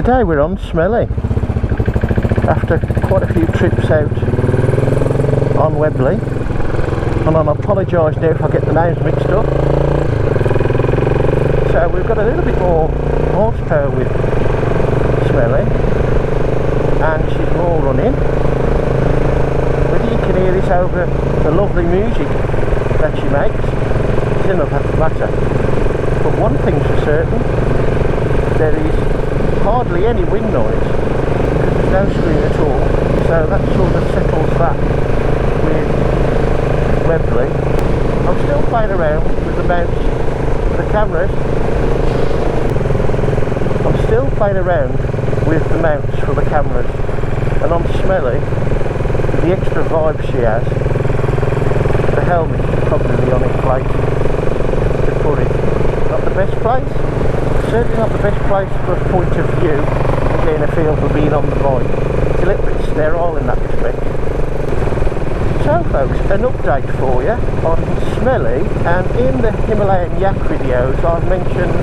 Today we're on Smle after quite a few trips out on Webley, and I apologise now if I get the names mixed up. So we've got a little bit more horsepower with Smle, and she's more running. Whether you can hear this over the lovely music that she makes is another matter. But one thing's for certain, there is hardly any wind noise because there's no screen at all, so that sort of settles that with Webley. I'm still playing around with the mounts for the cameras. I'm still playing around with the mounts for the cameras, and on Smle, with the extra vibe she has, the helmet is probably the only place to put it. Not the best place, certainly not the best place for a point of view and getting a feel for being on the bike. It's a little bit sterile in that respect. So folks, an update for you on Smle, and in the Himalayan yak videos I've mentioned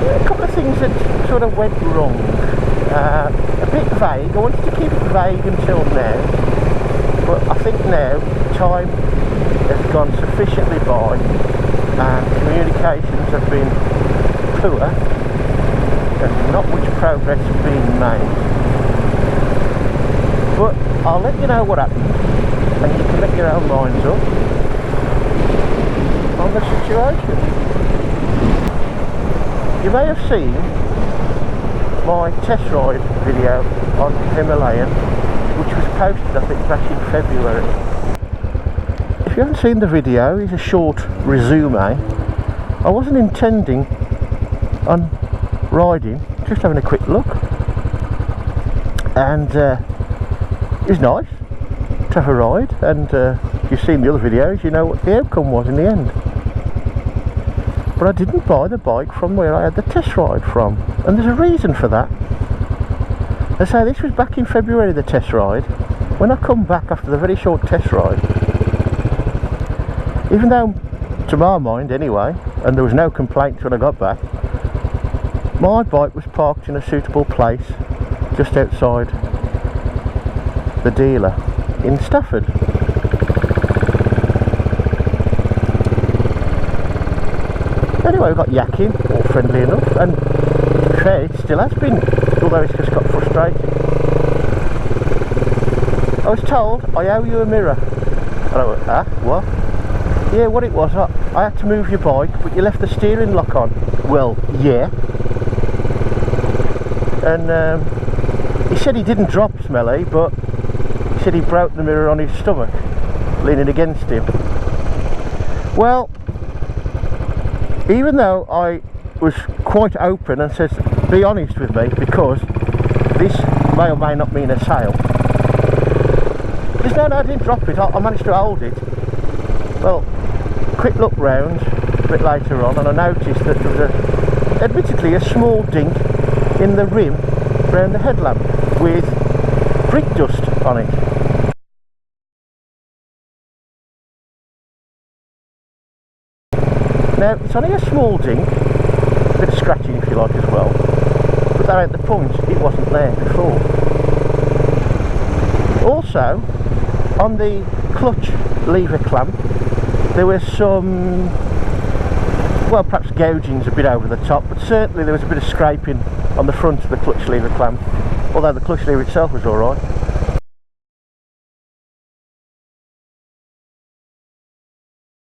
a couple of things that sort of went wrong. A bit vague. I wanted to keep it vague until now, but I think now time has gone sufficiently by and communications have been poor and not much progress being made. But I'll let you know what happened, and you can make your own minds up on the situation. You may have seen my test ride video on Himalayan, which was posted I think back in February. If you haven't seen the video, it's a short resume. I wasn't intending on riding, just having a quick look, and it was nice to have a ride, and if you've seen the other videos you know what the outcome was in the end. But I didn't buy the bike from where I had the test ride from, and there's a reason for that. I say this was back in February, the test ride. When I come back after the very short test ride, even though to my mind anyway, and there was no complaints when I got back, my bike was parked in a suitable place just outside the dealer in Stafford. Anyway, we got yakking, all friendly enough, and to be fair, it still has been, although it's just got frustrating. I was told, I owe you a mirror. And I went, ah, what? Yeah, what it was, I had to move your bike, but you left the steering lock on. Well, yeah. And he said he didn't drop Smle, but he said he broke the mirror on his stomach, leaning against him. Well, even though I was quite open and said, be honest with me, because this may or may not mean a sale. Because no, I didn't drop it, I managed to hold it. Well, quick look round a bit later on, and I noticed that there was admittedly a small dink in the rim around the headlamp with brick dust on it. Now, it's only a small dink, a bit of scratching if you like as well, but that ain't the point, it wasn't there before. Also, on the clutch lever clamp, there was some, well, perhaps gouging's a bit over the top, but certainly there was a bit of scraping on the front of the clutch lever clamp, although the clutch lever itself was alright.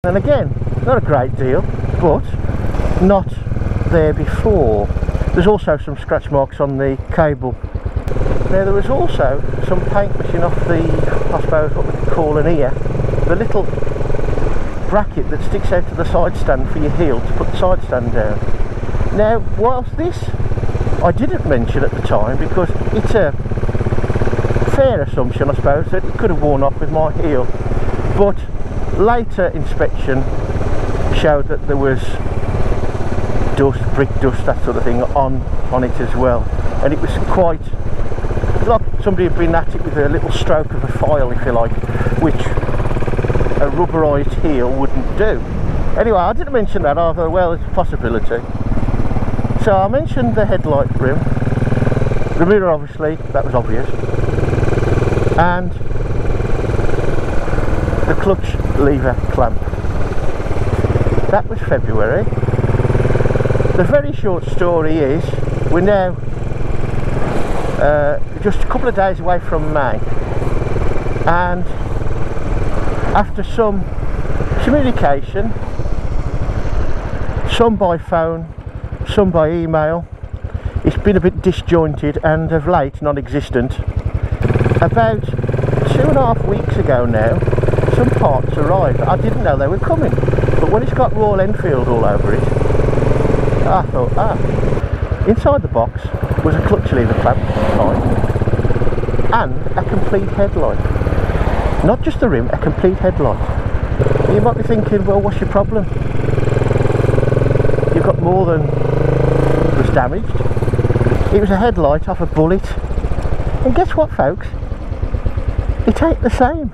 And again, not a great deal, but not there before. There's also some scratch marks on the cable. Now there was also some paint missing off the, I suppose what we could call an ear, the little bracket that sticks out of the side stand for your heel to put the side stand down. Now, whilst this I didn't mention at the time, because it's a fair assumption I suppose that it could have worn off with my heel, but later inspection showed that there was dust, brick dust, that sort of thing on it as well, and it was quite like somebody had been at it with a little stroke of a file, if you like, which a rubberised heel wouldn't do. Anyway, I didn't mention that, I thought, well, it's a possibility. So I mentioned the headlight rim, the mirror obviously, that was obvious, and the clutch lever clamp. That was February. The very short story is we're now just a couple of days away from May, and after some communication, some by phone, some by email, it's been a bit disjointed and of late non-existent. About 2.5 weeks ago now, some parts arrived. I didn't know they were coming, but when it's got Royal Enfield all over it, I thought, inside the box was a clutch lever clamp and a complete headlight. Not just the rim, a complete headlight. You might be thinking, well, what's your problem? You've got more than was damaged. It was a headlight off a bullet. And guess what, folks? It ain't the same.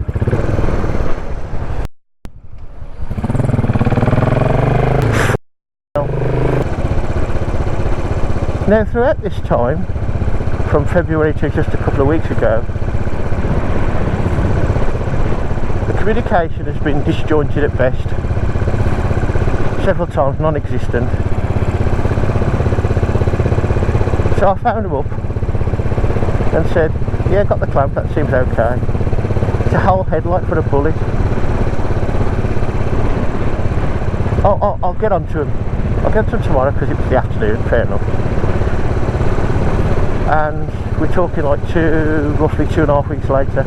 Now, throughout this time, from February to just a couple of weeks ago, the communication has been disjointed at best, several times non-existent. So I phoned him up and said, yeah, got the clamp, that seems okay. It's a whole headlight for a bullet. I'll get on to him. I'll get to him tomorrow because it was the afternoon, fair enough. And we're talking like roughly 2.5 weeks later.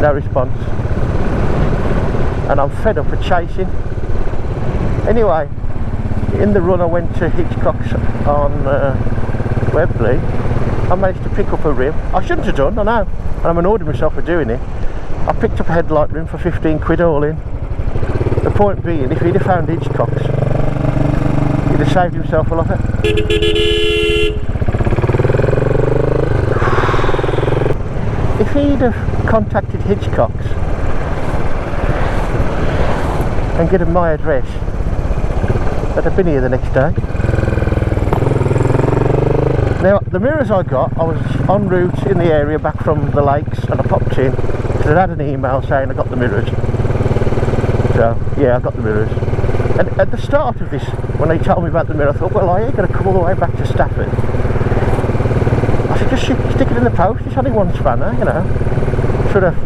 No response. And I'm fed up of chasing. Anyway, in the run I went to Hitchcock's on Webley. I managed to pick up a rim. I shouldn't have done, I know, and I'm annoyed with myself for doing it. I picked up a headlight rim for 15 quid all in. The point being, if he'd have found Hitchcock's, he'd have saved himself a lot of... If he'd have contacted Hitchcock's and given my address, I'd have been here the next day. Now, the mirrors I got, I was en route in the area back from the lakes, and I popped in because I'd had an email saying I got the mirrors. So, yeah, I got the mirrors. And at the start of this, when they told me about the mirror, I thought, well, I ain't going to come all the way back to Stafford. I said, just stick it in the post, it's only one spanner, you know. Sort of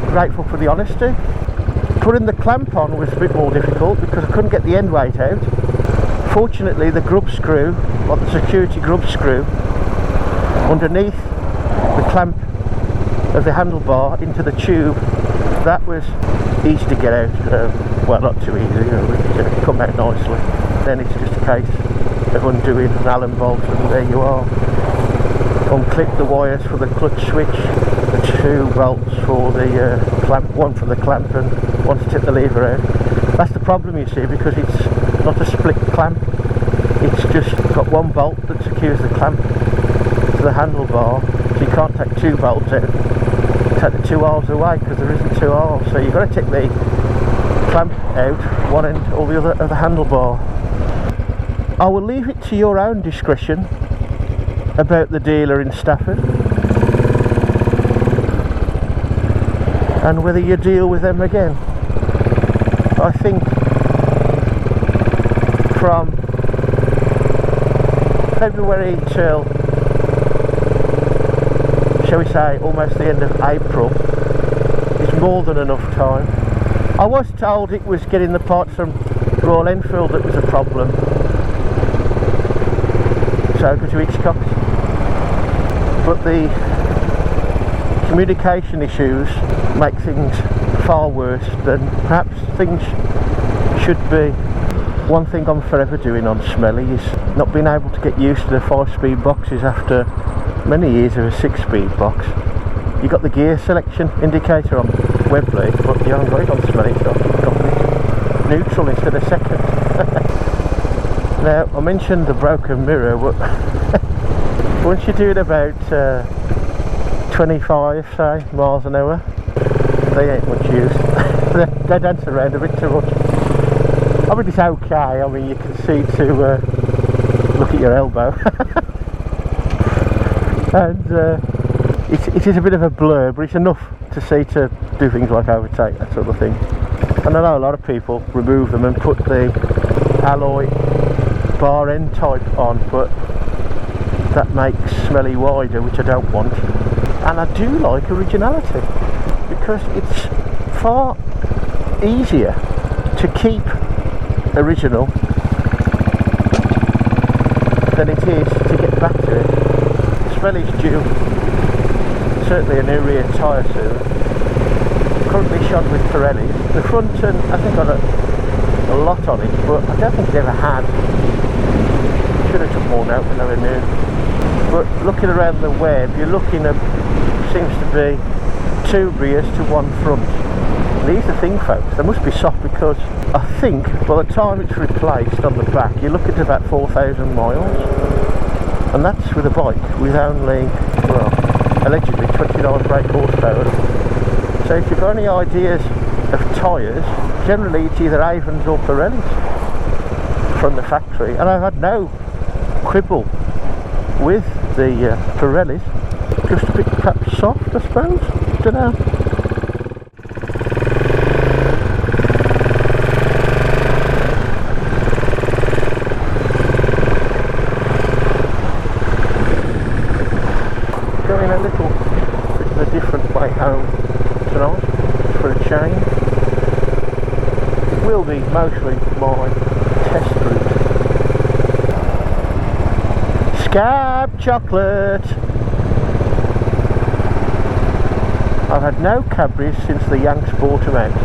grateful for the honesty. Putting the clamp on was a bit more difficult because I couldn't get the end weight out. Fortunately, the grub screw, like the security grub screw, underneath the clamp of the handlebar into the tube, that was easy to get out. Well, not too easy, you know, it come out nicely. Then it's just a case of undoing an Allen bolt, and there you are. Unclip the wires for the clutch switch, the 2 bolts for the clamp, one for the clamp and one to tip the lever out. That's the problem, you see, because it's not a split clamp. It's just got one bolt that secures the clamp to the handlebar, so you can't take 2 bolts out, take the 2 halves away because there isn't 2 halves. So you've got to take the clamp out one end or the other of the handlebar. I will leave it to your own discretion about the dealer in Stafford and whether you deal with them again. I think from February till, shall we say, almost the end of April is more than enough time. I was told it was getting the parts from Royal Enfield that was a problem, so go to Hitchcock's. But the communication issues make things far worse than perhaps things should be. One thing I'm forever doing on Smle is not being able to get used to the 5-speed boxes after many years of a 6-speed box. You've got the gear selection indicator on Webley, but you haven't got it on Smle, so I've got it neutral instead of second. Now, I mentioned the broken mirror, but once you're doing about 25, say, miles an hour, they ain't much use. They dance around a bit too much. I mean, it's okay. I mean, you can see to look look at your elbow. And it is a bit of a blur, but it's enough to see to do things like overtake, that sort of thing. And I know a lot of people remove them and put the alloy bar end type on, but that makes Smle wider, which I don't want. And I do like originality, because it's far easier to keep original than it is to get back to it. Smle is due certainly a new rear tyre soon. Currently shod with Pirelli. The front end, I think, got a lot on it, but I don't think it ever had. Should have took more note when they were new. But looking around the web, you're looking at, seems to be 2 rears to 1 front. And here's the thing, folks, they must be soft, because I think by the time it's replaced on the back, you're looking at about 4,000 miles. And that's with a bike with only, well, allegedly 29 brake horsepower. So if you've got any ideas of tyres, generally it's either Avons or Pirellis from the factory. And I've had no quibble with the Pirellis, just a bit perhaps soft, I suppose. Don't know. Going a little bit of a different way home tonight for a change. It will be mostly my test route. Scab chocolate! I've had no Cadbury's since the Yanks bought them out,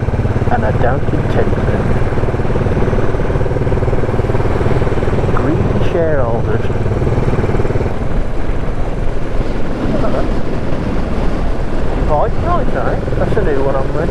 and I don't intend to. Greedy shareholders. Bike night, eh? That's a new one on me.